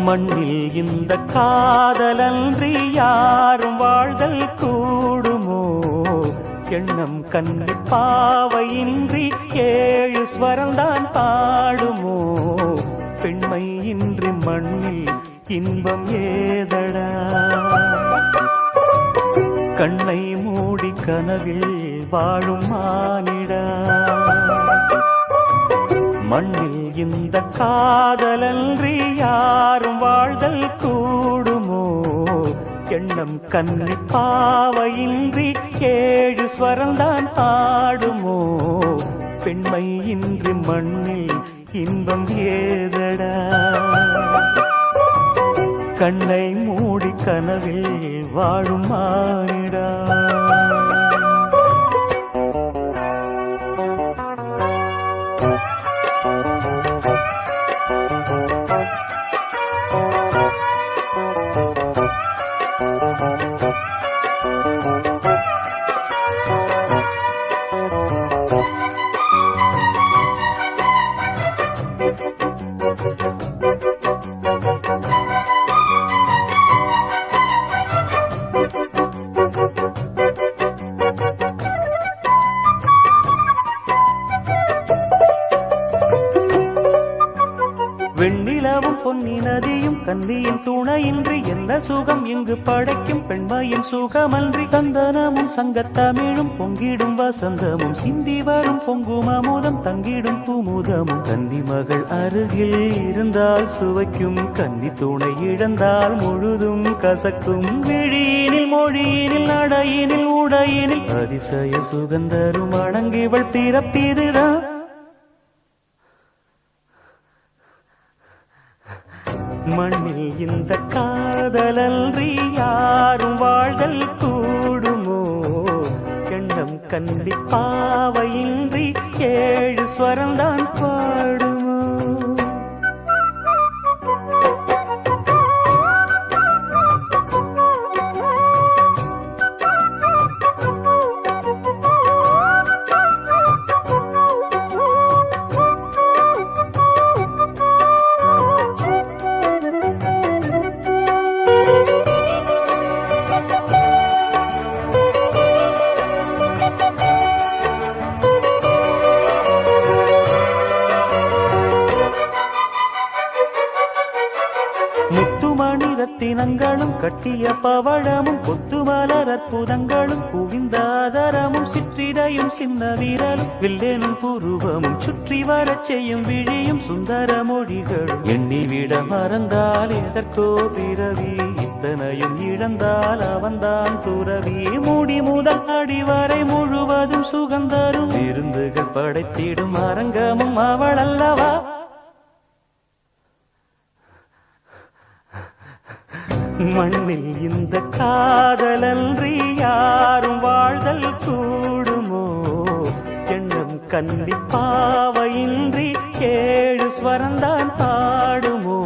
மண்ணில் இந்த காதலன்றி யாரும் வாழ்தல் கூடுமோ? எண்ணம் கண்ணி பாவையின்றி 7 ஸ்வரம்தான் பாடுமோ? பெண்மை இன்றி மண்ணில் இன்பம் ஏதடா? கண்ணை மூடி கனவில் வாழும் மானிடா. மண்ணில் இந்த காதலன்றி யாரும் வாழ்தல் கூடுமோ? எண்ணம் கண்ணி பாவையின்றி 7 ஸ்வரம்தான் ஆடுமோ? பெண்மை இன்றி மண்ணில் இன்பம் ஏதடா? கண்ணை மூடி கனவில் வாழும் மானிடா. வெண்ணிலவும் பொன்னி நதியும் கன்னியின் துணையின்றி என்ன சுகம் இங்கு படைக்கும்? பெண்மையின் சுகமன்றி சந்தனமும் சங்கத்தமிழும் பொங்கிடும் வசந்தமும் சிந்தி வரும் பொங்கும் அமுதம் தங்கிடும் குமுதமும். கன்னி மகள் அருகில் இருந்தால் சுவைக்கும், கன்னி துணை இழந்தால் முழுதும் கசக்கும். விழியினில் மொழியினில் நடையினில் உடையினில் அதிசய சுகந்தரும் அணங்கிவள் பிறப்பிதுதான். மண்ணில் இந்த காதலன்றி யாரும் வாழ்தல் கூடுமோ? எண்ணம் கண்டி பாவையின்றி 7 ஸ்வரம்தான் பாடுமோ? முத்துமணி ரத்தினங்களும் கட்டிய பவழமும் கொத்துமலர் அற்புதங்களும் குவிந்தாதரமும் சிற்றிடையும் சின்ன வீரலும் வில்லேனும் புருவமும் சுற்றி வரச் செய்யும் விழியும் சுந்தர மொழிகளும். எண்ணிவிட மறந்தால் எதற்கோ பிறவி, இத்தனையும் இழந்தால் அவன்தான் துறவி. மூடி முதல் அடிவரை முழுவதும் சுகந்தரும் விருந்துகள் படைத்திடும் அரங்கமும் அவள் அல்லவா? மண்ணில் இந்த காதலன்றி யாரும் வாழ்தல் கூடுமோ? எண்ணம் கன்னி பாவையின்றி 7 ஸ்வரம்தான் பாடுமோ?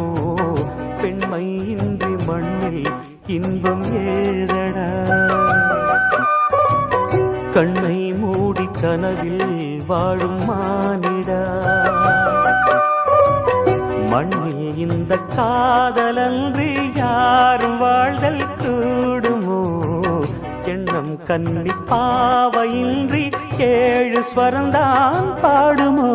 பெண்மை இன்றி மண்ணில் இன்பம் ஏதடா? கண்ணை மூடி கனவில் வாழும் மானிடா. மண்ணில் இந்த காதலன்றி யாரும் வாழ்தல் கூடுமோ? எண்ணம் கன்னி பாவையின்றி 7 ஸ்வரம்தான் பாடுமோ?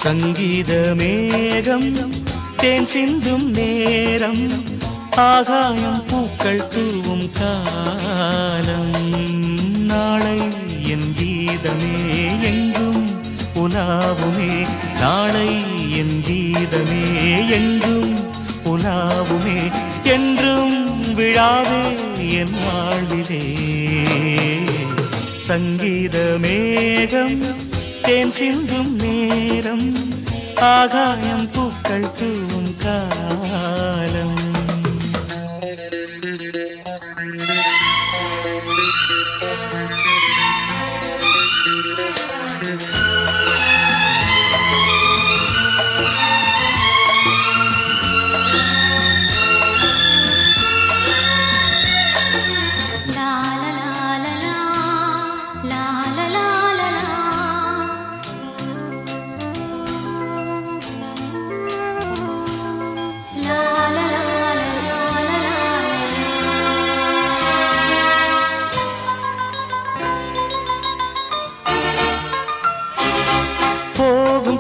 சங்கீத மேகம் தேன் சிந்தும் நேரம், ஆகாயம் பூக்கள் தூவும் காலம். நாளை என் கீதமே எங்கும் உலாவுமே நாளை என் கீதமே என்றும் உலாவுமே என்றும் விழாவே என் வாழ்விலே சங்கீத மேகம் தேன் சிந்தும் நேரம் ஆகாயம் பூக்கள் தூவும் காலம்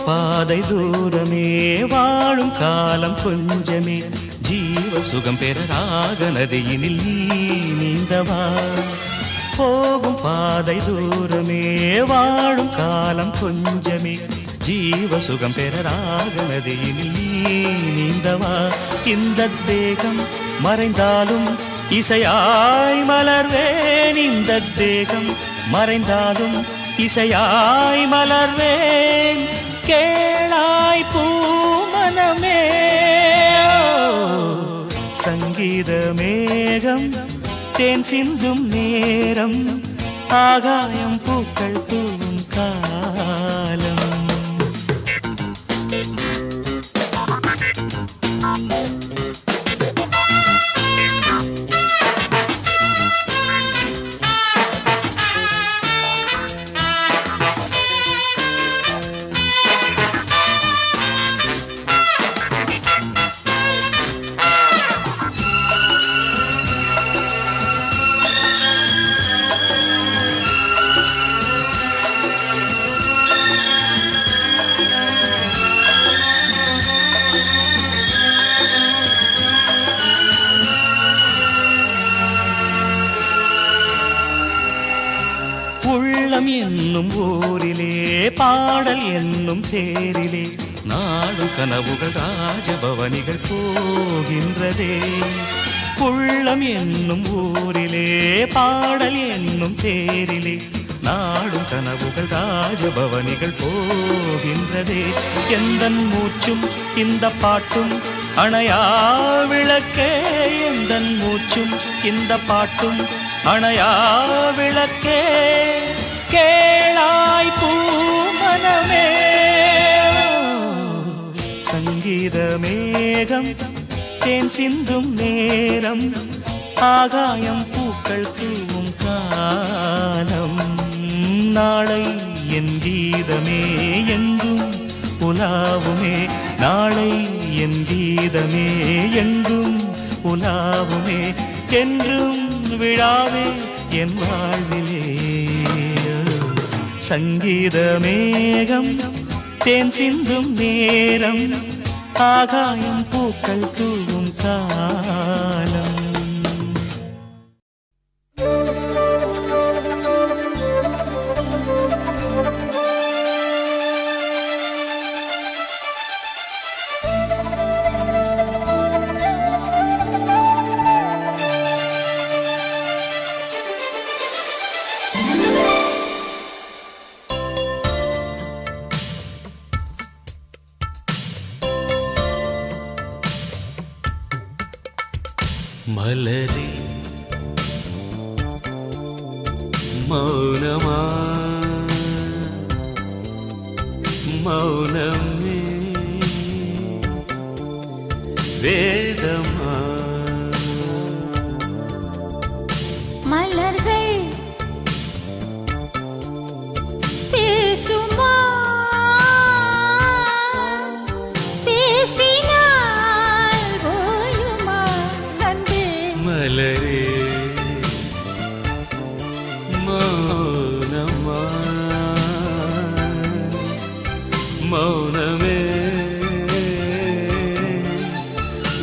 பாதை தூரமே வாழும் காலம் கொஞ்சமே ஜீவ சுகம் பெற ராக நதியினில் நீ நீந்தவா போகும் பாதை தூரமே வாழும் காலம் கொஞ்சமே ஜீவ சுகம் பெற ராக நதியினில் நீ நீந்தவா இந்த தேகம் மறைந்தாலும் இசையாய் மலர்வேன் இந்த தேகம் மறைந்தாலும் இசையாய் மலர்வேன் கேளாய் பூமனமே சங்கீத மேகம் தேன் சிந்தும் நேரம் ஆகாயம் பூக்கள் தூவும் காலம் உள்ளம் என்னும் ஊரிலே பாடல் என்னும் தேரிலே நாடு கனவுகள் ராஜபவனிகள் போகின்றதே உள்ளம் என்னும் ஊரிலே பாடல் என்னும் தேரிலே நாடும் கனவுகள் ராஜபவனிகள் போகின்றதே எந்தன் மூச்சும் இந்த பாட்டும் அணையா விளக்கே எந்தன் மூச்சும் இந்த பாட்டும் அணையா விளக்கே கேளாய் பூமனமே சங்கீத மேகம் தேன் சிந்தும் நேரம் ஆகாயம் பூக்கள் தூவும் காலம் நாளை என் கீதமே எங்கும் உலாவுமே நாளை என் கீதமே எங்கும் உலாவுமே என்றும் விழாவே என் வாழ்விலே சங்கீத மேகம் தேன் சிந்தும் நேரம் ஆகாயம் பூக்கள் தூவும் காலம் மலரே மௌனமா மௌனமே வேதமா மலர்கள் பேசுமா பேசினால் ஓயுமா அன்பே மலரே மௌனமா மௌனமே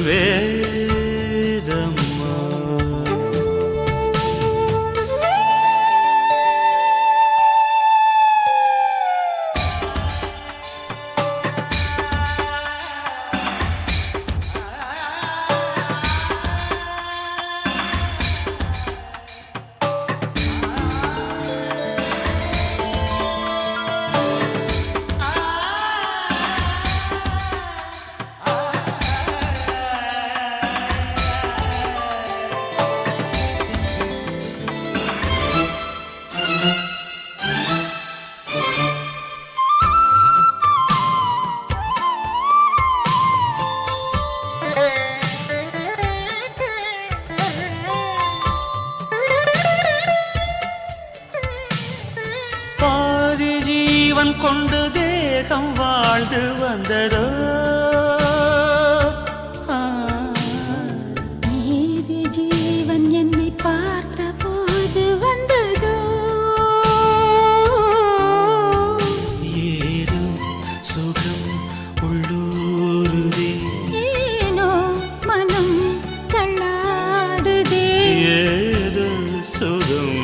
வேதமா தேகம் வாழ்ந்து வந்ததோ ஏது ஜீவன் என்னை பார்த்த போது வந்ததோ ஏதோ சுகம் உள்ளூருதே ஏனோ மனம் தள்ளாடுதே ஏதோ சுகம்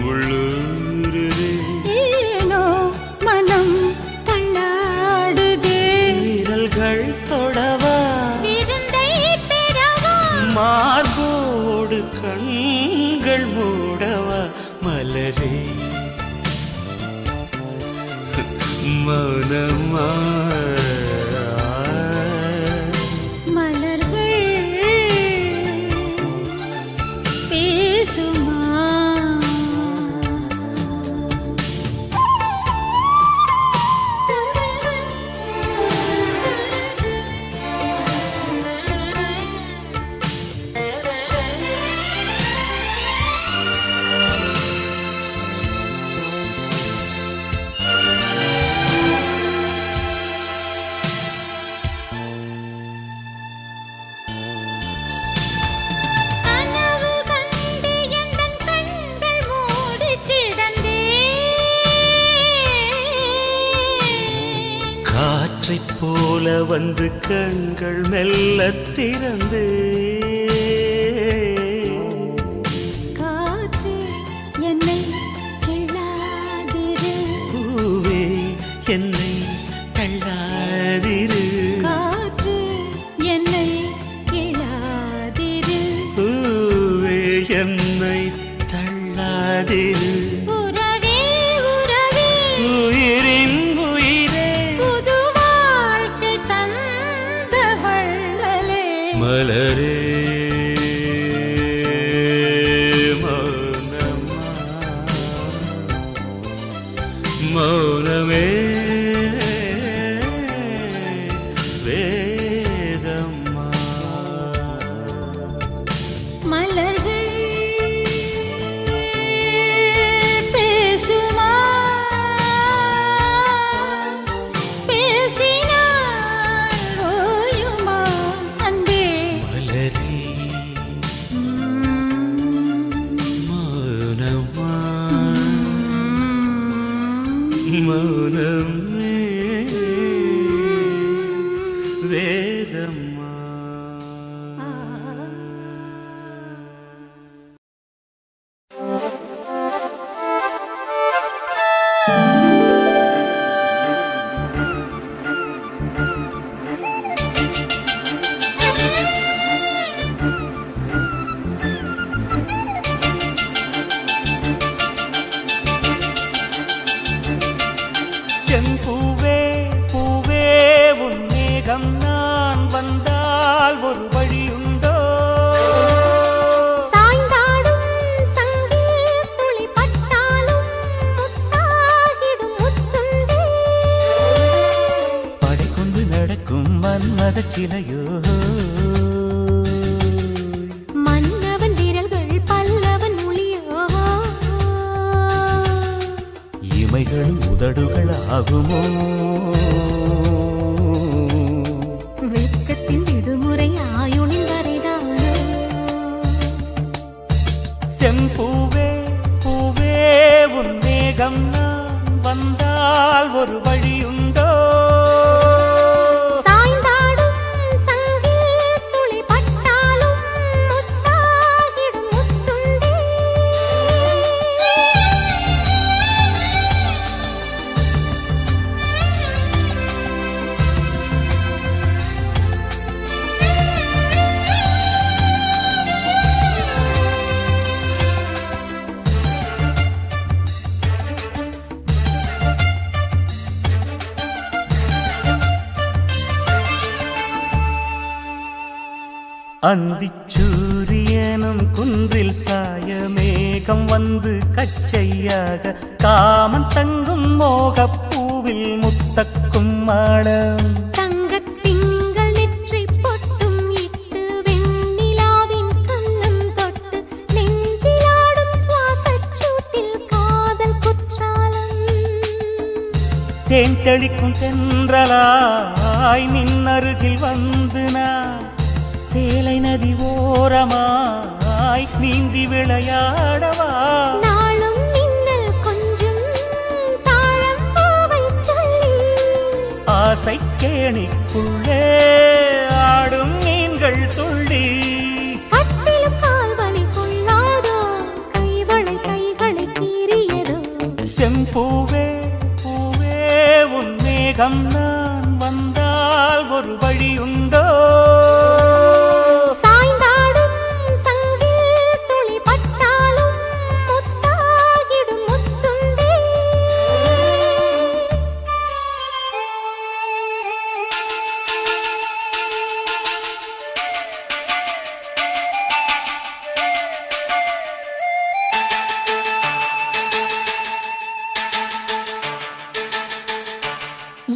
உள்ளூருதே ஏனோ மனம் தள்ளாடுதே விரல்கள் தொடவா விருந்தை பெறவா மார்போடு கண்கள் மூடவா மலரே மௌனமா மலர்கள் பேசுமா கனவு கண்டு எந்தன் கண்கள் மூடி கிடந்தேன் காற்றைப் போல வந்து கண்கள் மெல்ல திறந்து காற்றே என்னை கிள்ளாதிரு பூவே என்னை தள்ளாதிரு காற்றே என்னை கிள்ளாதிரு பூவே என்னை தள்ளாதிரு உறவே உறவே உயிரின் உயிரே புது வாழ்க்கை தந்த வள்ளலே மலரே மௌனமா மௌனமே வேதம்மா மலர்கள் பேசுமா பேசினால் ஓயுமா அன்பே மலரே மௌனமா மௌனமே வேதம்மா செம்பூவே பூவே உன் மேகம் நான் வந்தால் ஒரு வழியுண்டோ சாய்ந்தாடும் சங்கில் துளி பட்டாலும் முத்தாகிடும் முத்துண்டே படை கொண்டு நடக்கும் மன்மத சிலையோ மன்னவன் விரல்கள் பல்லவன் மொழியோ இமைகள் உதடுகள் ஆகுமோ வெட்கத்தின் விடுமுறை ஆயுளின் வரைதானோ செம்பூவே பூவே உன் மேகம் நான் வந்தால் ஒரு வழியுண்டோ சாய்ந்தாடும் சங்கில் துளி பட்டாலும் முத்தாகிடும் முத்துண்டே அந்திச்சூரியனும் குன்றில் சாய மேகம் வந்து கச்சையாக காமன் தங்கும் மோகப்பூவில் முத்தக்கும் மாடம் தங்கத் திங்கள் நெற்றி பொட்டும் இட்டு வெண்ணிலாவின் கண்ணம் தொட்டு நெஞ்சிலாடும் சுவாசச் சூட்டில் காதல் குற்றாலம் தேன் தெளிக்கும் தென்றலாய் நின்னருகில் வந்து நான் சேலை நதி ஓரமாய் நீந்தி விளையாடவா நாளும் மின்னல் கொஞ்சம் தாழம் பூவை சொல்லி ஆசை கேணிக்குள்ளே ஆடும் மீன்கள் துள்ளி கட்டிலும் கால்வலி கொள்ளாதோ கைவளை கைகளை கீறியதோ செம்பூவே பூவே உன் மேகம் நான் வந்தால் ஒரு வழியுண்டோ சாய்ந்தாடும் சங்கில் துளி பட்டாலும் முத்தாகிடும் முத்துண்டே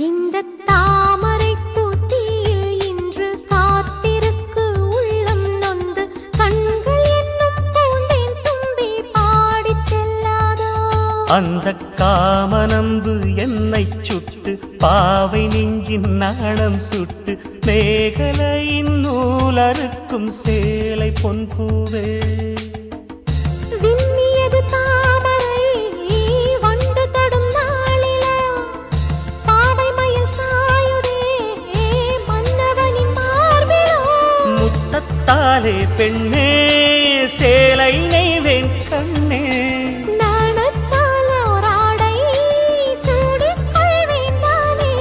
இந்த தாமரை பூத்தியில் இன்று காத்திருக்கு உள்ளம் நொந்து கண்கள் என்னும் பூந்தேன் தும்பி பாடிச் செல்லாதோ அந்த காமனம்பு என்னை சுட்டு பாவை நெஞ்சின் நாணம் சுட்டு மேகலையின் நூலறுக்கும் சேலை பொன்பூவே விண்ணியது தாமரை வண்டு தொடும் நாளிலோ பாவை மயில் சாயுதே மன்னவனின் மார்பிலோ முத்தத்தாலே பெண்ணே சேலை நெய்வேன் கண்ணே நாணத்தால் ஓராடை சூடிக் கொள்வேன் நானே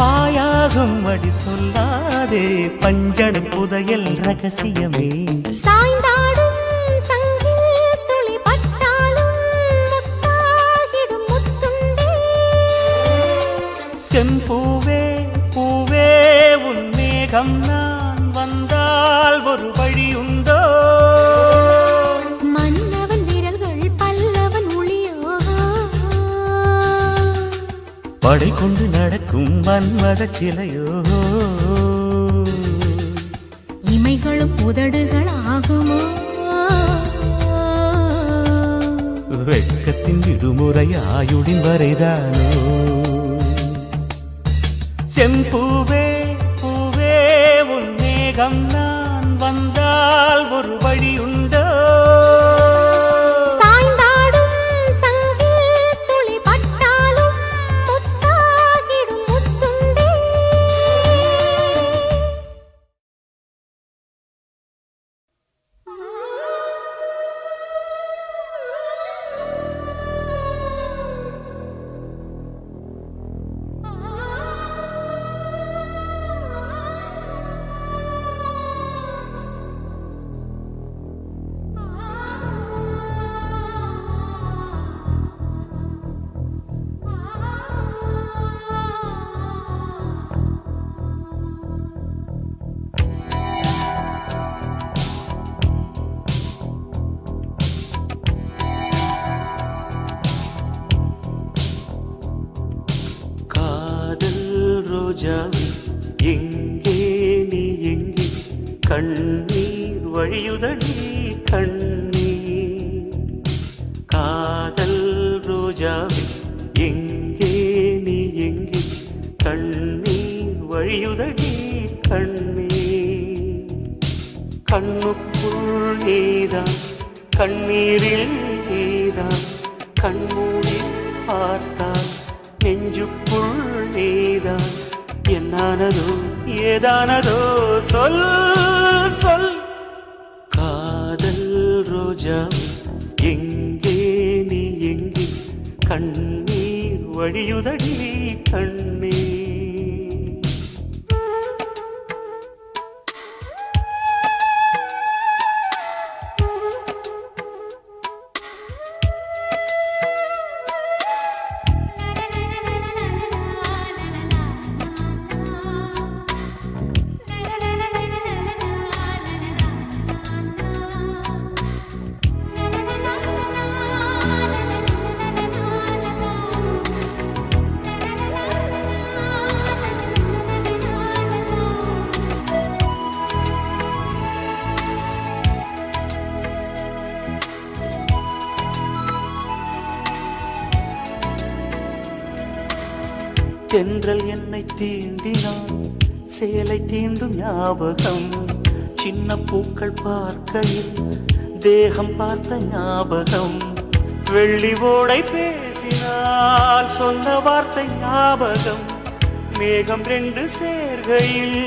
பாயாகும் அடி சொல்லாதே பஞ்சனை புதையல் ரகசியமே சாய்ந்தாடும் சங்கில் துளி பட்டாலும் முத்தாகிடும் முத்துண்டே செம்பூவே பூவே உன் மேகம் நான் வந்தால் ஒரு வழியுண்டோ மன்னவன் விரல்கள் பல்லவன் ஒளியோ படை கொண்டு நடக்கும் மன்மத சிலையோ இமைகளும் உதடுகள் ஆகுமோ வெட்கத்தின் விடுமுறை ஆயுடின் வரைதானோ செம்பூவே பூவே உன் மேகம் நான் வந்தால் ஒரு வழியுண்டோ சாய்ந்தாடும் சங்கில் துளி பட்டாலும் முத்தாகிடும் முத்துண்டே காதல் ரோஜாவே எங்கே நீ எங்கே கண்ணீர் வழியுதடி கண்ணீர் காதல் ரோஜாவே எங்கே நீ எங்கே கண்ணீர் வழியுதடி கண்ணீர் கண்ணுக்குள் நீதான் கண்ணீரில் நீதான் கண்மூடி பார்த்தான் நெஞ்சுக்குள் நீதான் என்னானதோ ஏதானதோ சொல் சொல் காதல் ரோஜா எங்கே நீ எங்கே கண்ணீர் வழியுதடி கண்ணீர் தென்றல் என்னை தீண்டினான் சேலை தீண்டும் ஞாபகம் சின்ன பூக்கள் பார்க்கையில் தேகம் பார்த்த ஞாபகம் வெள்ளி ஓடை பேசினால் சொன்ன வார்த்தை ஞாபகம் மேகம் ரெண்டு சேர்கையில்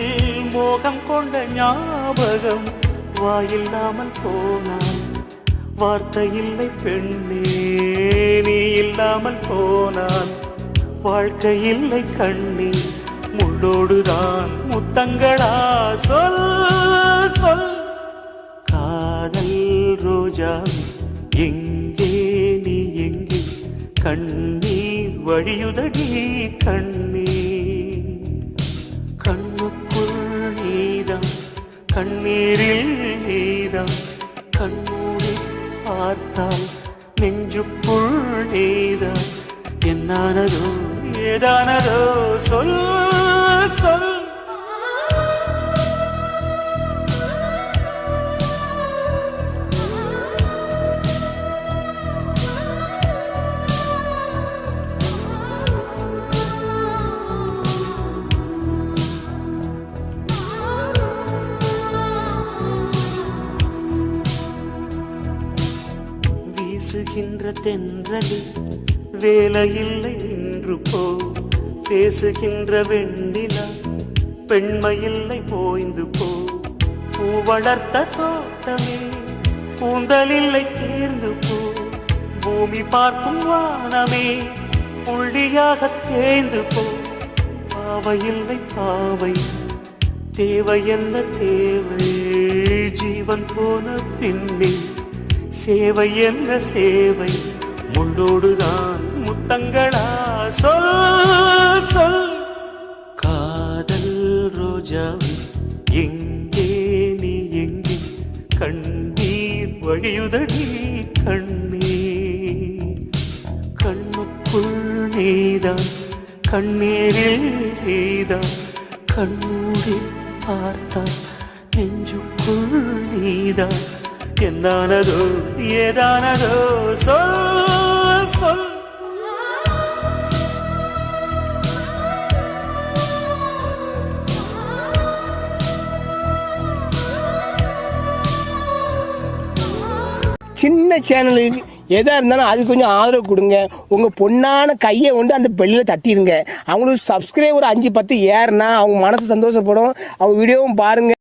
மோகம் கொண்ட ஞாபகம் வாயில்லாமல் போனான் வார்த்தை இல்லை பெண்ணே நீ இல்லாமல் போனான் வாழ்க்கை இல்லை கண்ணே முள்ளோடுதான் முத்தங்களா சொல் சொல் காதல் ரோஜா எங்கே நீ எங்கே கண்ணீர் வழியுதடி கண்ணீர் கண்ணுக்குள் நீதான் கண்ணீரில் நீதான் கண்ணூரை பார்த்தால் நெஞ்சுக்குள் நீதான் என்னானதோ ஏதானதோ சொல் சொல் வீசுகின்ற தென்றலில் வேலையில்லை நின்று போ பேசுகின்ற வெண்ணிலா பெண்மையில்லை போய்ந்து போ பூ வளர்த்த தோட்டமே கூந்தலில்லை தேர்ந்து போ பூமி பார்க்கும் வானமே புள்ளியாக தேய்ந்து போ பாவையில்லை பாவை தேவை என்ன தேவை ஜீவன் போன பின்னே சேவை என்ன சேவை முள்ளோடுதான் முத்தங்களா சொல் சொல் காதல் ரோஜா எங்கே நீ எங்கே கண்ணீர் வழியுதடி கண்ணீர் கண்ணுக்குள் நீதான் கண்ணீரில் நீதான் கண்ணூரி பார்த்தான் நெஞ்சுக்குள் நீதான் என்னானதோ ஏதானதோ சொல் சொல் சின்ன சேனலுக்கு எதாக இருந்தாலும் அது கொஞ்சம் ஆதரவு கொடுங்க. உங்கள் பொண்ணான கையை கொண்டு அந்த பெல்லில் தட்டிடுங்க. அவங்களுக்கு சப்ஸ்கிரைபர் 5-10 ஏறுனா அவங்க மனசு சந்தோஷப்படும். அவங்க வீடியோவும் பாருங்கள்.